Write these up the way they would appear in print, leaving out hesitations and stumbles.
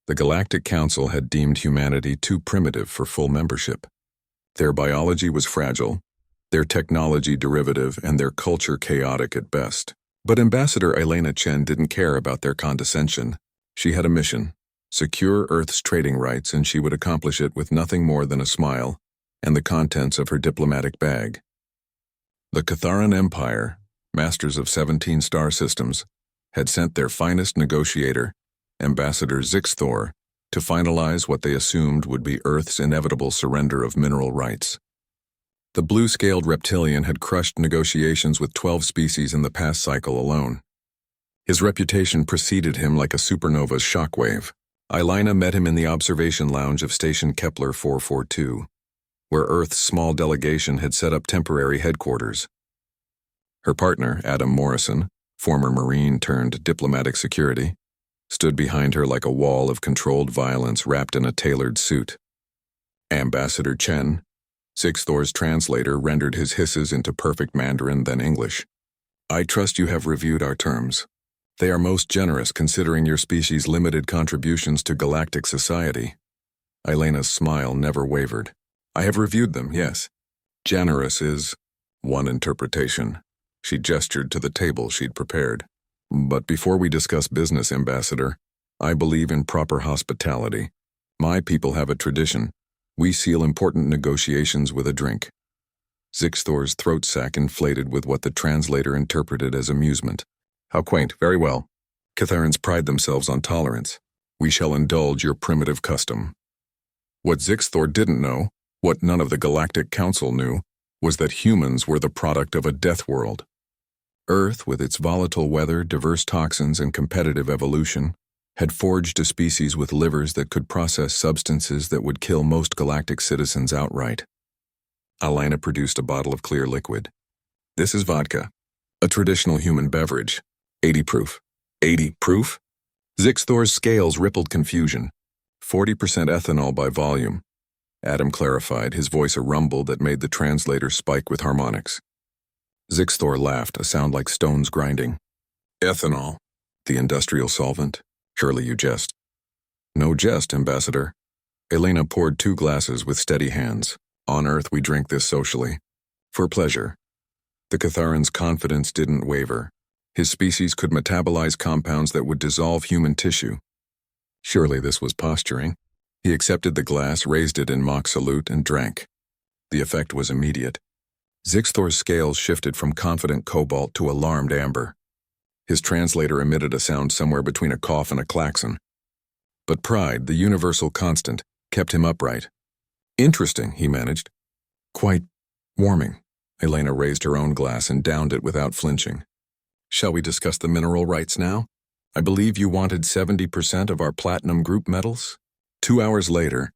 The Galactic Council had deemed humanity too primitive for full membership. Their biology was fragile, their technology derivative, and their culture chaotic at best. But Ambassador Elena Chen didn't care about their condescension. She had a mission: secure Earth's trading rights, and she would accomplish it with nothing more than a smile and the contents of her diplomatic bag. The Catharan Empire, masters of 17 star systems, had sent their finest negotiator, Ambassador Zixthor, to finalize what they assumed would be Earth's inevitable surrender of mineral rights. The blue-scaled reptilian had crushed negotiations with 12 species in the past cycle alone. His reputation preceded him like a supernova's shockwave. Elena met him in the observation lounge of Station Kepler 442, where Earth's small delegation had set up temporary headquarters. Her partner, Adam Morrison, former Marine turned diplomatic security, stood behind her like a wall of controlled violence wrapped in a tailored suit. Ambassador Chen, Zixthor's translator, rendered his hisses into perfect Mandarin, then English. "I trust you have reviewed our terms. They are most generous considering your species' limited contributions to galactic society." Elena's smile never wavered. "I have reviewed them, yes. Generous is one interpretation." She gestured to the table she'd prepared. "But before we discuss business, Ambassador, I believe in proper hospitality. My people have a tradition. We seal important negotiations with a drink." Zixthor's throat sac inflated with what the translator interpreted as amusement. "How quaint, very well. Catharans pride themselves on tolerance. We shall indulge your primitive custom." What Zixthor didn't know, what none of the Galactic Council knew, was that humans were the product of a death world. Earth, with its volatile weather, diverse toxins, and competitive evolution, had forged a species with livers that could process substances that would kill most galactic citizens outright. Elena produced a bottle of clear liquid. "This is vodka, a traditional human beverage. 80 proof. 80 proof? Zixthor's scales rippled confusion. 40% ethanol by volume. Adam clarified, his voice a rumble that made the translator spike with harmonics. Zixthor laughed, a sound like stones grinding. "Ethanol, the industrial solvent? Surely you jest." "No jest, Ambassador." Elena poured 2 glasses with steady hands. "On Earth we drink this socially. For pleasure." The Catharan's confidence didn't waver. His species could metabolize compounds that would dissolve human tissue. Surely this was posturing. He accepted the glass, raised it in mock salute, and drank. The effect was immediate. Zixthor's scales shifted from confident cobalt to alarmed amber. His translator emitted a sound somewhere between a cough and a klaxon. But pride, the universal constant, kept him upright. "Interesting," he managed. "Quite warming." Elena raised her own glass and downed it without flinching. "Shall we discuss the mineral rights now? I believe you wanted 70% of our platinum group metals?" 2 hours later,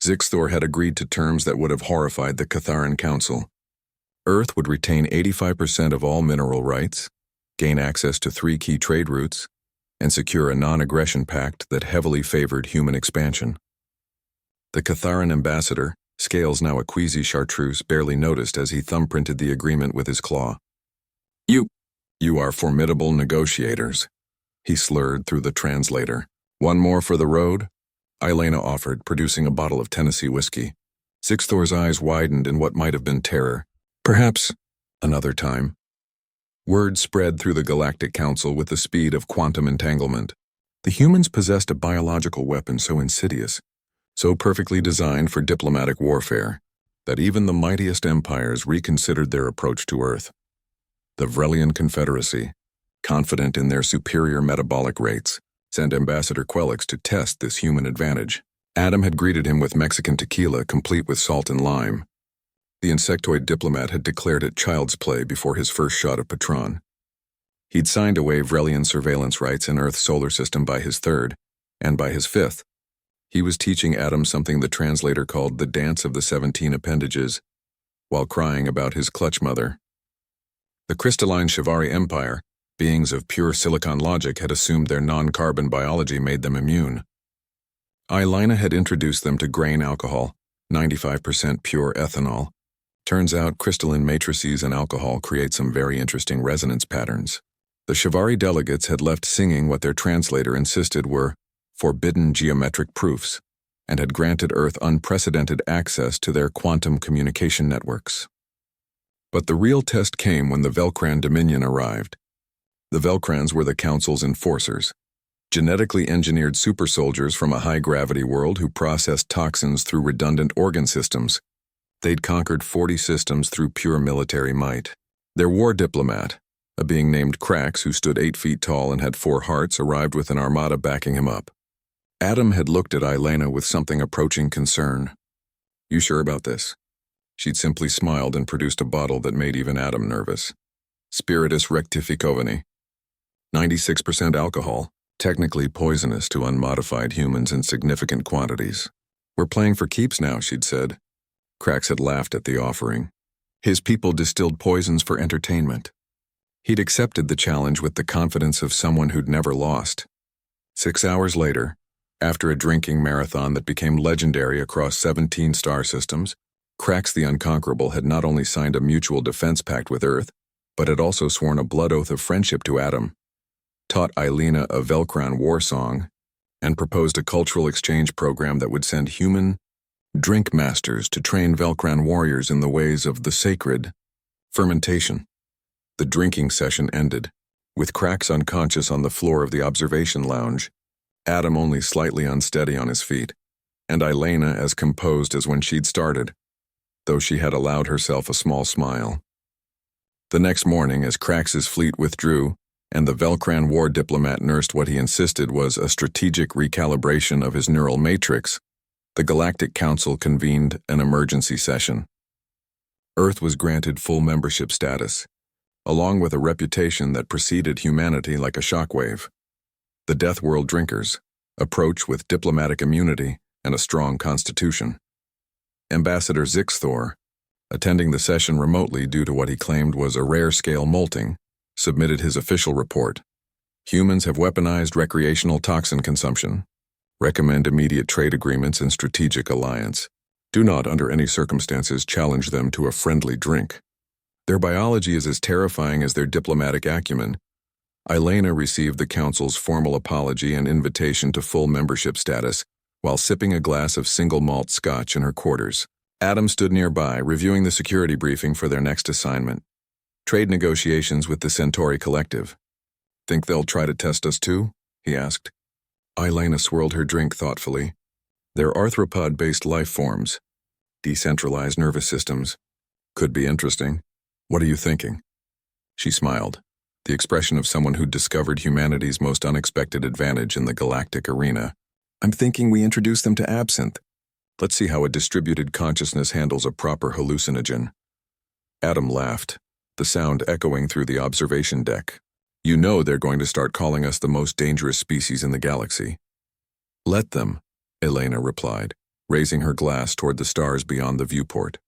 Zixthor had agreed to terms that would have horrified the Catharan Council. Earth would retain 85% of all mineral rights, gain access to 3 key trade routes, and secure a non-aggression pact that heavily favored human expansion. The Catharan ambassador, scales now a queasy chartreuse, barely noticed as he thumbprinted the agreement with his claw. You are formidable negotiators," he slurred through the translator. "One more for the road?" Elena offered, producing a bottle of Tennessee whiskey. Zixthor's eyes widened in what might have been terror. "Perhaps another time." Word spread through the Galactic Council with the speed of quantum entanglement. The humans possessed a biological weapon so insidious, so perfectly designed for diplomatic warfare, that even the mightiest empires reconsidered their approach to Earth. The Vrelian Confederacy, confident in their superior metabolic rates, sent Ambassador Quelix to test this human advantage. Adam had greeted him with Mexican tequila complete with salt and lime. The insectoid diplomat had declared it child's play before his first shot of Patron. He'd signed away Vrelian surveillance rights in Earth's solar system by his 3rd, and by his 5th, he was teaching Adam something the translator called the dance of the 17 appendages, while crying about his clutch mother. The crystalline Shivari Empire, beings of pure silicon logic, had assumed their non-carbon biology made them immune. Elena had introduced them to grain alcohol, 95% pure ethanol. Turns out crystalline matrices and alcohol create some very interesting resonance patterns. The Shivari delegates had left singing what their translator insisted were forbidden geometric proofs, and had granted Earth unprecedented access to their quantum communication networks. But the real test came when the Velcran Dominion arrived. The Velcrans were the Council's enforcers, genetically engineered super soldiers from a high-gravity world who processed toxins through redundant organ systems. They'd conquered 40 systems through pure military might. Their war diplomat, a being named Krax who stood 8 feet tall and had 4 hearts, arrived with an armada backing him up. Adam had looked at Elena with something approaching concern. "You sure about this?" She'd simply smiled and produced a bottle that made even Adam nervous. Spiritus rectificovani. 96% alcohol, technically poisonous to unmodified humans in significant quantities. "We're playing for keeps now," she'd said. Krax had laughed at the offering. His people distilled poisons for entertainment. He'd accepted the challenge with the confidence of someone who'd never lost. 6 hours later, after a drinking marathon that became legendary across 17 star systems, Krax the Unconquerable had not only signed a mutual defense pact with Earth, but had also sworn a blood oath of friendship to Adam, taught Elena a Velcran war song, and proposed a cultural exchange program that would send human drink masters to train Velcran warriors in the ways of the sacred fermentation. The drinking session ended, with Krax unconscious on the floor of the observation lounge, Adam only slightly unsteady on his feet, and Elena as composed as when she'd started, though she had allowed herself a small smile. The next morning, as Krax's fleet withdrew, and the Velcran war diplomat nursed what he insisted was a strategic recalibration of his neural matrix, the Galactic Council convened an emergency session. Earth was granted full membership status, along with a reputation that preceded humanity like a shockwave. The Death World drinkers approach with diplomatic immunity and a strong constitution. Ambassador Zixthor, attending the session remotely due to what he claimed was a rare-scale molting, submitted his official report. Humans have weaponized recreational toxin consumption. Recommend immediate trade agreements and strategic alliance. Do not, under any circumstances, challenge them to a friendly drink. Their biology is as terrifying as their diplomatic acumen. Elena received the Council's formal apology and invitation to full membership status while sipping a glass of single malt scotch in her quarters. Adam stood nearby, reviewing the security briefing for their next assignment. Trade negotiations with the Centauri Collective. "Think they'll try to test us too?" he asked. Elena swirled her drink thoughtfully. "They're arthropod-based life forms. Decentralized nervous systems. Could be interesting. What are you thinking?" She smiled, the expression of someone who'd discovered humanity's most unexpected advantage in the galactic arena. "I'm thinking we introduce them to absinthe. Let's see how a distributed consciousness handles a proper hallucinogen." Adam laughed, the sound echoing through the observation deck. "You know they're going to start calling us the most dangerous species in the galaxy." "Let them," Elena replied, raising her glass toward the stars beyond the viewport.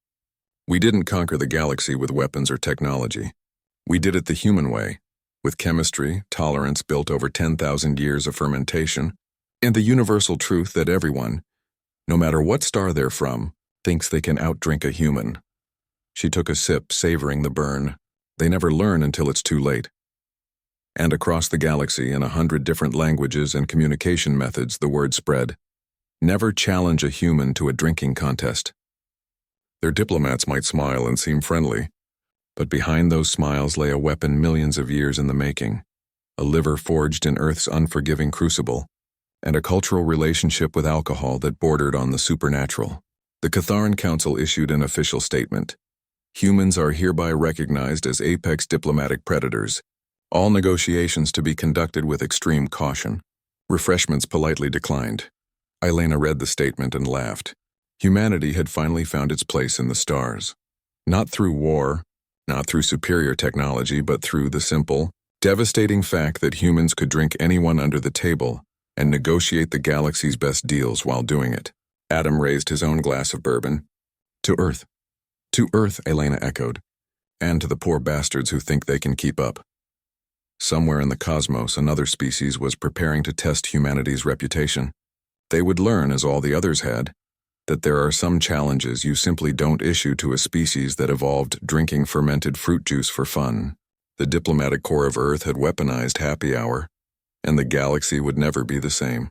"We didn't conquer the galaxy with weapons or technology. We did it the human way, with chemistry, tolerance built over 10,000 years of fermentation, and the universal truth that everyone, no matter what star they're from, thinks they can outdrink a human." She took a sip, savoring the burn. They never learn until it's too late. And across the galaxy, in 100 different languages and communication methods, the word spread. Never challenge a human to a drinking contest. Their diplomats might smile and seem friendly, but behind those smiles lay a weapon millions of years in the making, a liver forged in Earth's unforgiving crucible, and a cultural relationship with alcohol that bordered on the supernatural. The Catharan Council issued an official statement. Humans are hereby recognized as apex diplomatic predators. All negotiations to be conducted with extreme caution. Refreshments politely declined. Elena read the statement and laughed. Humanity had finally found its place in the stars. Not through war, not through superior technology, but through the simple, devastating fact that humans could drink anyone under the table and negotiate the galaxy's best deals while doing it. Adam raised his own glass of bourbon. "To Earth." "To Earth," Elena echoed. "And to the poor bastards who think they can keep up." Somewhere in the cosmos, another species was preparing to test humanity's reputation. They would learn, as all the others had, that there are some challenges you simply don't issue to a species that evolved drinking fermented fruit juice for fun. The diplomatic core of Earth had weaponized happy hour, and the galaxy would never be the same.